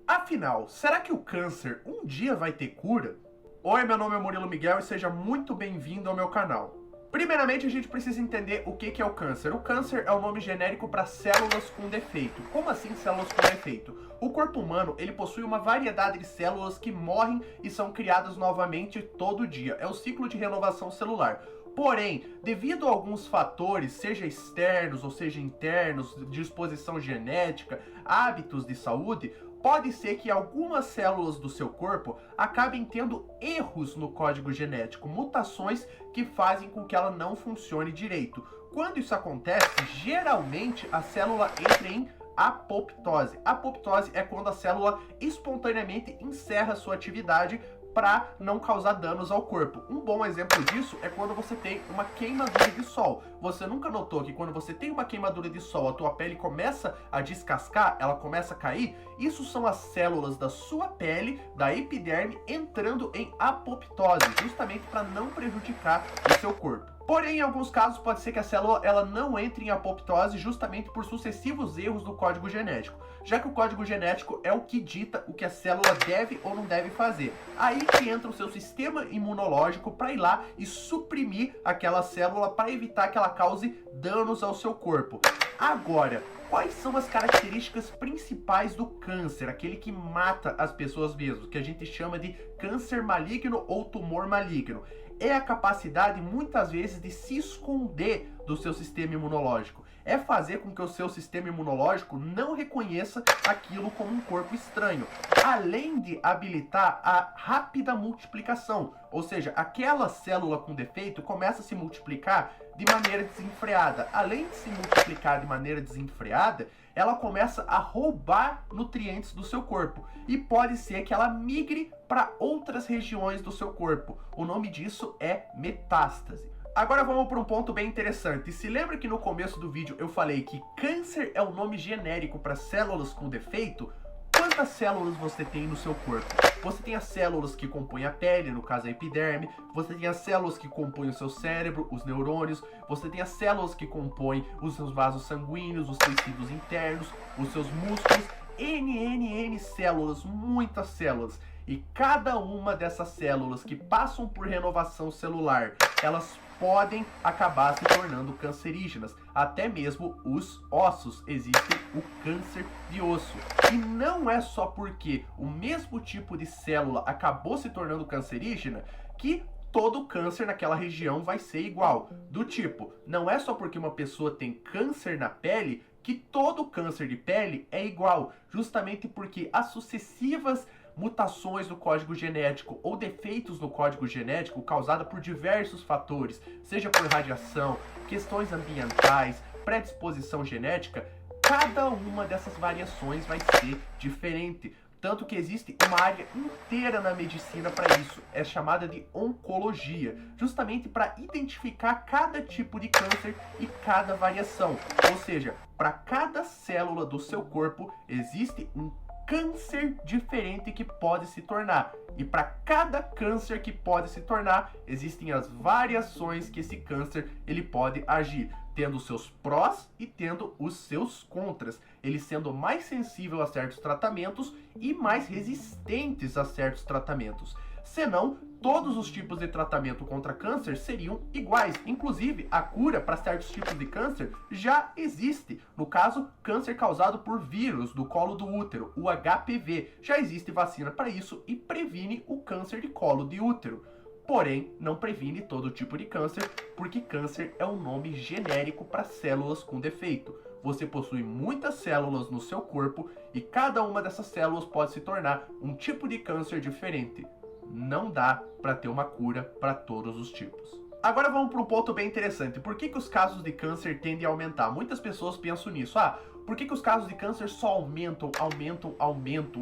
Afinal, será que o câncer um dia vai ter cura? Oi, meu nome é Murilo Miguel e seja muito bem-vindo ao meu canal. Primeiramente, a gente precisa entender o que é o câncer. O câncer é o nome genérico para células com defeito. Como assim células com defeito? O corpo humano ele possui uma variedade de células que morrem e são criadas novamente todo dia. É o ciclo de renovação celular. Porém, devido a alguns fatores, seja externos ou seja internos, disposição genética, hábitos de saúde, pode ser que algumas células do seu corpo acabem tendo erros no código genético, mutações que fazem com que ela não funcione direito. Quando isso acontece, geralmente a célula entra em apoptose. Apoptose é quando a célula espontaneamente encerra sua atividade para não causar danos ao corpo. Um bom exemplo disso é quando você tem uma queimadura de sol. Você nunca notou que quando você tem uma queimadura de sol, a tua pele começa a descascar, ela começa a cair? Isso são as células da sua pele, da epiderme, entrando em apoptose, justamente para não prejudicar o seu corpo. Porém, em alguns casos, pode ser que a célula ela não entre em apoptose justamente por sucessivos erros do código genético, já que o código genético é o que dita o que a célula deve ou não deve fazer. Aí que entra o seu sistema imunológico para ir lá e suprimir aquela célula para evitar que ela cause danos ao seu corpo. Agora, quais são as características principais do câncer, aquele que mata as pessoas mesmo, que a gente chama de câncer maligno ou tumor maligno? É a capacidade, muitas vezes, de se esconder do seu sistema imunológico. É fazer com que o seu sistema imunológico não reconheça aquilo como um corpo estranho. Além de habilitar a rápida multiplicação. Ou seja, aquela célula com defeito começa a se multiplicar de maneira desenfreada. Além de se multiplicar de maneira desenfreada, ela começa a roubar nutrientes do seu corpo. E pode ser que ela migre para outras regiões do seu corpo. O nome disso é metástase. Agora vamos para um ponto bem interessante. Se lembra que no começo do vídeo eu falei que câncer é o nome genérico para células com defeito? Quantas células você tem no seu corpo? Você tem as células que compõem a pele, no caso a epiderme, você tem as células que compõem o seu cérebro, os neurônios, você tem as células que compõem os seus vasos sanguíneos, os tecidos internos, os seus músculos, N células, muitas células. E cada uma dessas células que passam por renovação celular, elas podem acabar se tornando cancerígenas. Até mesmo os ossos, existe o câncer de osso. E não é só porque o mesmo tipo de célula acabou se tornando cancerígena que todo câncer naquela região vai ser igual. Do tipo, não é só porque uma pessoa tem câncer na pele que todo câncer de pele é igual. Justamente porque as sucessivas mutações no código genético ou defeitos no código genético causada por diversos fatores, seja por radiação, questões ambientais, predisposição genética, cada uma dessas variações vai ser diferente. Tanto que existe uma área inteira na medicina para isso, é chamada de oncologia, justamente para identificar cada tipo de câncer e cada variação. Ou seja, para cada célula do seu corpo existe um câncer diferente que pode se tornar. E para cada câncer que pode se tornar, existem as variações que esse câncer ele pode agir, tendo os seus prós e tendo os seus contras, ele sendo mais sensível a certos tratamentos e mais resistentes a certos tratamentos. Senão, todos os tipos de tratamento contra câncer seriam iguais. Inclusive, a cura para certos tipos de câncer já existe. No caso, câncer causado por vírus do colo do útero, o HPV. Já existe vacina para isso e previne o câncer de colo de útero. Porém, não previne todo tipo de câncer, porque câncer é um nome genérico para células com defeito. Você possui muitas células no seu corpo e cada uma dessas células pode se tornar um tipo de câncer diferente. Não dá para ter uma cura para todos os tipos. Agora vamos para um ponto bem interessante. Por que os casos de câncer tendem a aumentar? Muitas pessoas pensam nisso. Por que os casos de câncer só aumentam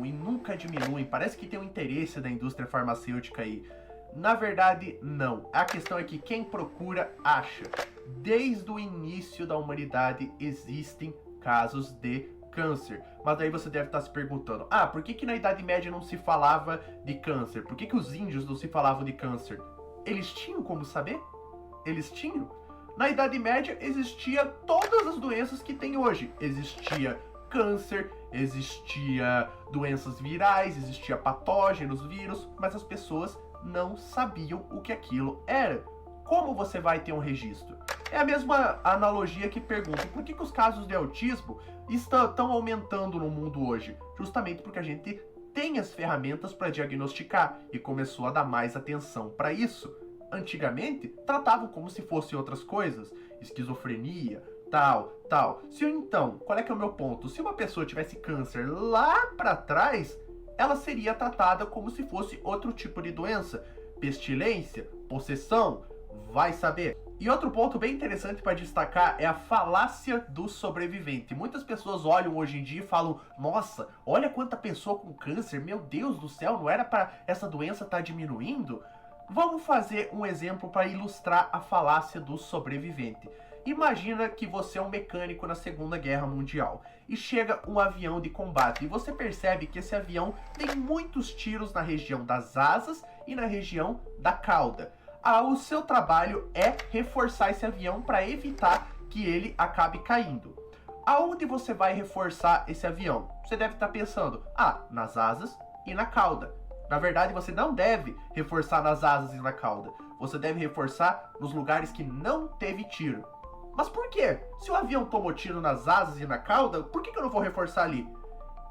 e nunca diminuem? Parece que tem um interesse da indústria farmacêutica aí. Na verdade, não. A questão é que quem procura, acha. Desde o início da humanidade existem casos de câncer. Mas daí você deve estar se perguntando, por que na Idade Média não se falava de câncer? Por que os índios não se falavam de câncer? Eles tinham como saber? Eles tinham? Na Idade Média existia todas as doenças que tem hoje. Existia câncer, existia doenças virais, existia patógenos, vírus, mas as pessoas não sabiam o que aquilo era. Como você vai ter um registro? É a mesma analogia que pergunta por que os casos de autismo estão aumentando no mundo hoje? Justamente porque a gente tem as ferramentas para diagnosticar e começou a dar mais atenção para isso. Antigamente, tratavam como se fossem outras coisas, esquizofrenia, tal. Então, qual é que é o meu ponto? Se uma pessoa tivesse câncer lá para trás, ela seria tratada como se fosse outro tipo de doença. Pestilência, possessão, vai saber. E outro ponto bem interessante para destacar é a falácia do sobrevivente. Muitas pessoas olham hoje em dia e falam: nossa, olha quanta pessoa com câncer, meu Deus do céu, não era para essa doença estar diminuindo? Vamos fazer um exemplo para ilustrar a falácia do sobrevivente. Imagina que você é um mecânico na Segunda Guerra Mundial e chega um avião de combate e você percebe que esse avião tem muitos tiros na região das asas e na região da cauda. O seu trabalho é reforçar esse avião para evitar que ele acabe caindo. Aonde você vai reforçar esse avião? Você deve estar pensando, nas asas e na cauda. Na verdade, você não deve reforçar nas asas e na cauda. Você deve reforçar nos lugares que não teve tiro. Mas por quê? Se o avião tomou tiro nas asas e na cauda, por que eu não vou reforçar ali?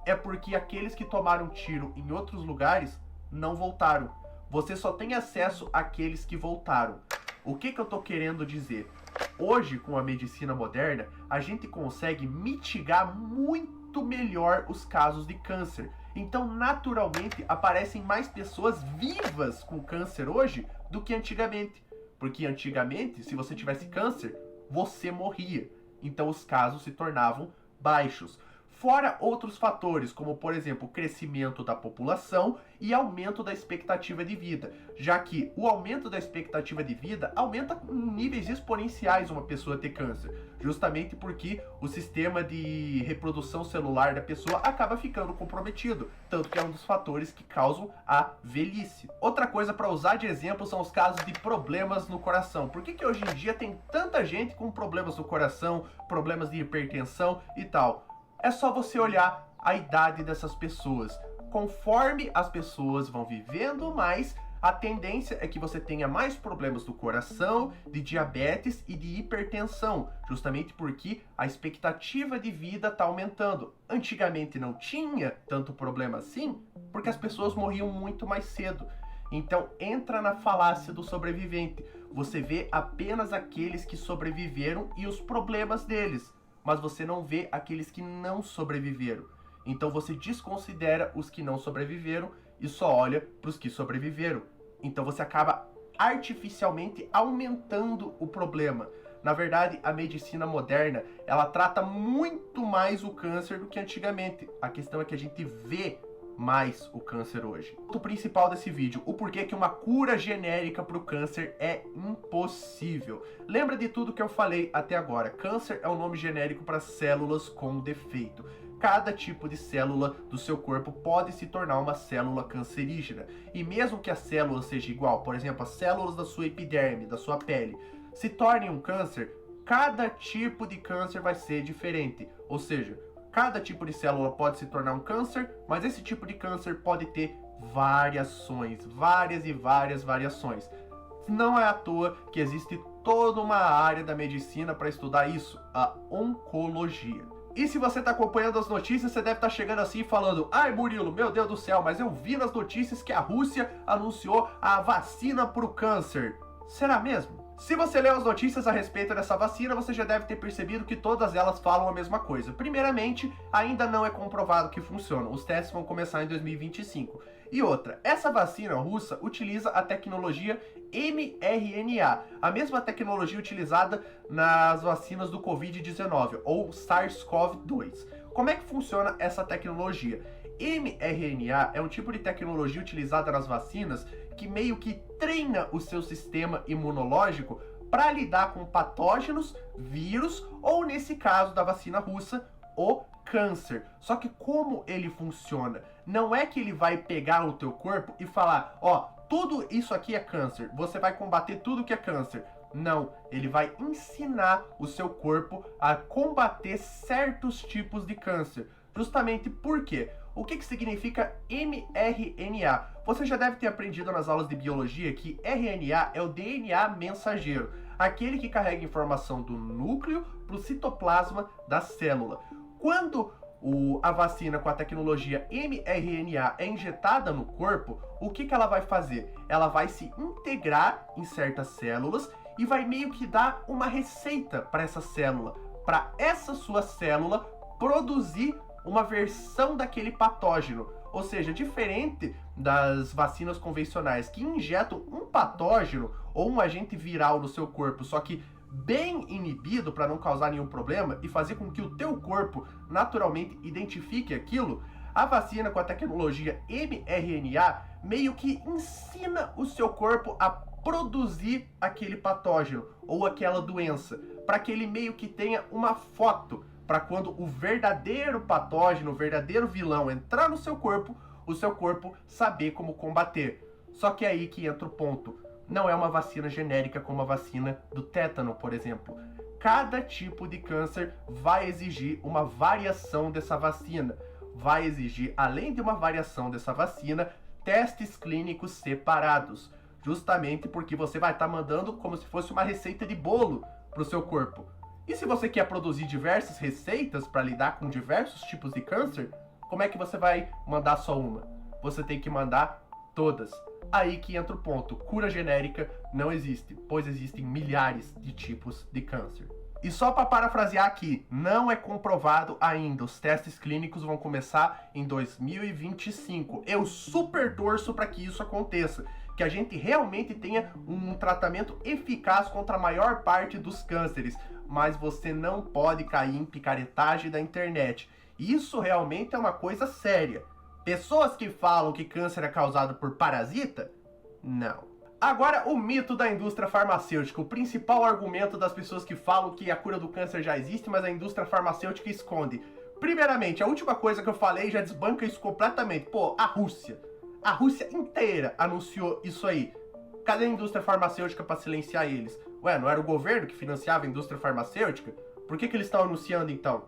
É porque aqueles que tomaram tiro em outros lugares não voltaram. Você só tem acesso àqueles que voltaram. O que eu tô querendo dizer? Hoje, com a medicina moderna, a gente consegue mitigar muito melhor os casos de câncer. Então, naturalmente, aparecem mais pessoas vivas com câncer hoje do que antigamente. Porque antigamente, se você tivesse câncer, você morria. Então, os casos se tornavam baixos. Fora outros fatores, como por exemplo o crescimento da população e aumento da expectativa de vida, já que o aumento da expectativa de vida aumenta em níveis exponenciais uma pessoa ter câncer, justamente porque o sistema de reprodução celular da pessoa acaba ficando comprometido, tanto que é um dos fatores que causam a velhice. Outra coisa para usar de exemplo são os casos de problemas no coração. Por que hoje em dia tem tanta gente com problemas no coração, problemas de hipertensão e tal? É só você olhar a idade dessas pessoas. Conforme as pessoas vão vivendo mais, a tendência é que você tenha mais problemas do coração, de diabetes e de hipertensão, justamente porque a expectativa de vida está aumentando. Antigamente não tinha tanto problema assim, porque as pessoas morriam muito mais cedo. Então entra na falácia do sobrevivente. Você vê apenas aqueles que sobreviveram e os problemas deles, mas você não vê aqueles que não sobreviveram. Então você desconsidera os que não sobreviveram e só olha para os que sobreviveram. Então você acaba artificialmente aumentando o problema. Na verdade, a medicina moderna, ela trata muito mais o câncer do que antigamente. A questão é que a gente vê mais o câncer hoje. O principal desse vídeo, o porquê que uma cura genérica para o câncer é impossível. Lembra de tudo que eu falei até agora. Câncer é um nome genérico para células com defeito. Cada tipo de célula do seu corpo pode se tornar uma célula cancerígena. E mesmo que a célula seja igual, por exemplo, as células da sua epiderme, da sua pele, se tornem um câncer, cada tipo de câncer vai ser diferente. Ou seja, cada tipo de célula pode se tornar um câncer, mas esse tipo de câncer pode ter variações, várias e várias variações. Não é à toa que existe toda uma área da medicina para estudar isso, a oncologia. E se você está acompanhando as notícias, você deve estar chegando assim e falando: ai Murilo, meu Deus do céu, mas eu vi nas notícias que a Rússia anunciou a vacina para o câncer. Será mesmo? Se você leu as notícias a respeito dessa vacina, você já deve ter percebido que todas elas falam a mesma coisa. Primeiramente, ainda não é comprovado que funciona. Os testes vão começar em 2025. E outra, essa vacina russa utiliza a tecnologia mRNA, a mesma tecnologia utilizada nas vacinas do Covid-19, ou SARS-CoV-2. Como é que funciona essa tecnologia? mRNA é um tipo de tecnologia utilizada nas vacinas que meio que treina o seu sistema imunológico para lidar com patógenos, vírus ou, nesse caso da vacina russa, o câncer. Só que como ele funciona? Não é que ele vai pegar o teu corpo e falar: ó, tudo isso aqui é câncer, você vai combater tudo que é câncer. Não, ele vai ensinar o seu corpo a combater certos tipos de câncer. Justamente por quê? O que significa mRNA? Você já deve ter aprendido nas aulas de biologia que RNA é o DNA mensageiro, aquele que carrega informação do núcleo para o citoplasma da célula. Quando a vacina com a tecnologia mRNA é injetada no corpo, o que ela vai fazer? Ela vai se integrar em certas células e vai meio que dar uma receita para essa célula, para essa sua célula produzir uma versão daquele patógeno. Ou seja, diferente das vacinas convencionais que injetam um patógeno ou um agente viral no seu corpo, só que bem inibido para não causar nenhum problema e fazer com que o teu corpo naturalmente identifique aquilo, a vacina com a tecnologia mRNA meio que ensina o seu corpo a produzir aquele patógeno ou aquela doença, para que ele meio que tenha uma foto, para quando o verdadeiro patógeno, o verdadeiro vilão entrar no seu corpo, o seu corpo saber como combater. Só que é aí que entra o ponto. Não é uma vacina genérica como a vacina do tétano, por exemplo. Cada tipo de câncer vai exigir uma variação dessa vacina. Vai exigir, além de uma variação dessa vacina, testes clínicos separados. Justamente porque você vai estar mandando como se fosse uma receita de bolo para o seu corpo. E se você quer produzir diversas receitas para lidar com diversos tipos de câncer, como é que você vai mandar só uma? Você tem que mandar todas. Aí que entra o ponto. Cura genérica não existe, pois existem milhares de tipos de câncer. E só para parafrasear aqui, não é comprovado ainda. Os testes clínicos vão começar em 2025. Eu super torço para que isso aconteça, que a gente realmente tenha um tratamento eficaz contra a maior parte dos cânceres. Mas você não pode cair em picaretagem da internet. Isso realmente é uma coisa séria. Pessoas que falam que câncer é causado por parasita? Não. Agora, o mito da indústria farmacêutica. O principal argumento das pessoas que falam que a cura do câncer já existe, mas a indústria farmacêutica esconde. Primeiramente, a última coisa que eu falei já desbanca isso completamente. Pô, a Rússia. A Rússia inteira anunciou isso aí. Cadê a indústria farmacêutica para silenciar eles? Ué, não era o governo que financiava a indústria farmacêutica? Por que eles estão anunciando então?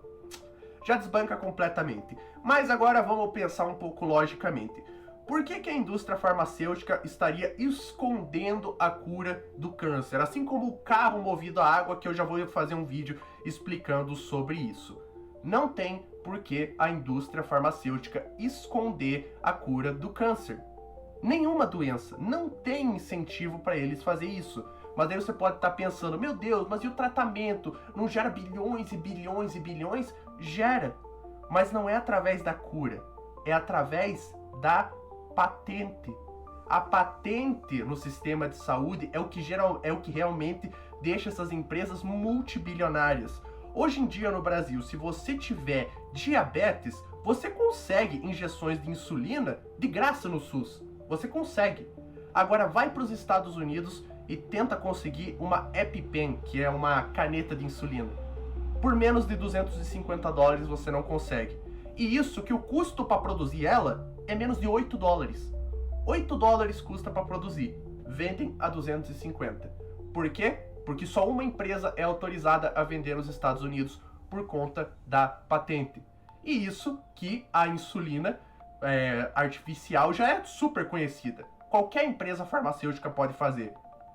Já desbanca completamente. Mas agora vamos pensar um pouco logicamente. Por que a indústria farmacêutica estaria escondendo a cura do câncer? Assim como o carro movido a água, que eu já vou fazer um vídeo explicando sobre isso. Não tem por que a indústria farmacêutica esconder a cura do câncer. Nenhuma doença. Não tem incentivo para eles fazer isso. Mas aí você pode estar pensando, meu Deus, mas e o tratamento? Não gera bilhões e bilhões e bilhões? Gera. Mas não é através da cura. É através da patente. A patente no sistema de saúde é o que realmente deixa essas empresas multibilionárias. Hoje em dia no Brasil, se você tiver diabetes, você consegue injeções de insulina de graça no SUS. Você consegue. Agora vai para os Estados Unidos e tenta conseguir uma EpiPen, que é uma caneta de insulina. Por menos de $250 você não consegue. E isso que o custo para produzir ela é menos de $8. $8 custa para produzir. Vendem a 250. Por quê? Porque só uma empresa é autorizada a vender nos Estados Unidos por conta da patente. E isso que a insulina artificial já é super conhecida. Qualquer empresa farmacêutica pode fazer.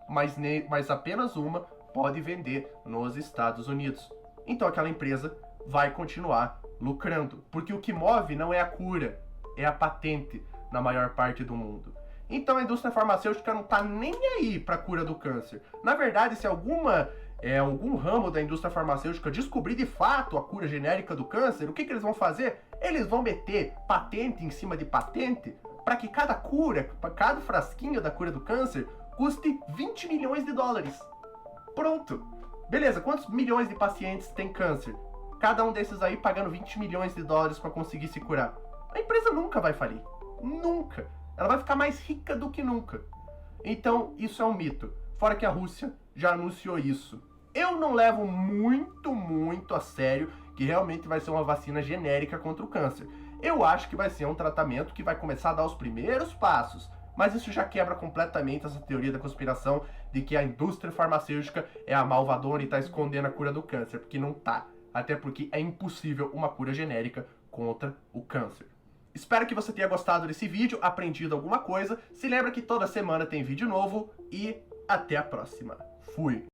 Mas apenas uma pode vender nos Estados Unidos. Então aquela empresa vai continuar lucrando. Porque o que move não é a cura, é a patente na maior parte do mundo. Então a indústria farmacêutica não está nem aí para a cura do câncer. Na verdade, se algum ramo da indústria farmacêutica descobrir de fato a cura genérica do câncer, o que eles vão fazer? Eles vão meter patente em cima de patente para que cada cura, cada frasquinho da cura do câncer custe $20 milhões. Pronto. Beleza, quantos milhões de pacientes tem câncer? Cada um desses aí pagando $20 milhões para conseguir se curar. A empresa nunca vai falir. Nunca. Ela vai ficar mais rica do que nunca. Então, isso é um mito. Fora que a Rússia já anunciou isso. Eu não levo muito a sério que realmente vai ser uma vacina genérica contra o câncer. Eu acho que vai ser um tratamento que vai começar a dar os primeiros passos. Mas isso já quebra completamente essa teoria da conspiração de que a indústria farmacêutica é a malvadona e está escondendo a cura do câncer, porque não tá. Até porque é impossível uma cura genérica contra o câncer. Espero que você tenha gostado desse vídeo, aprendido alguma coisa. Se lembra que toda semana tem vídeo novo e até a próxima. Fui!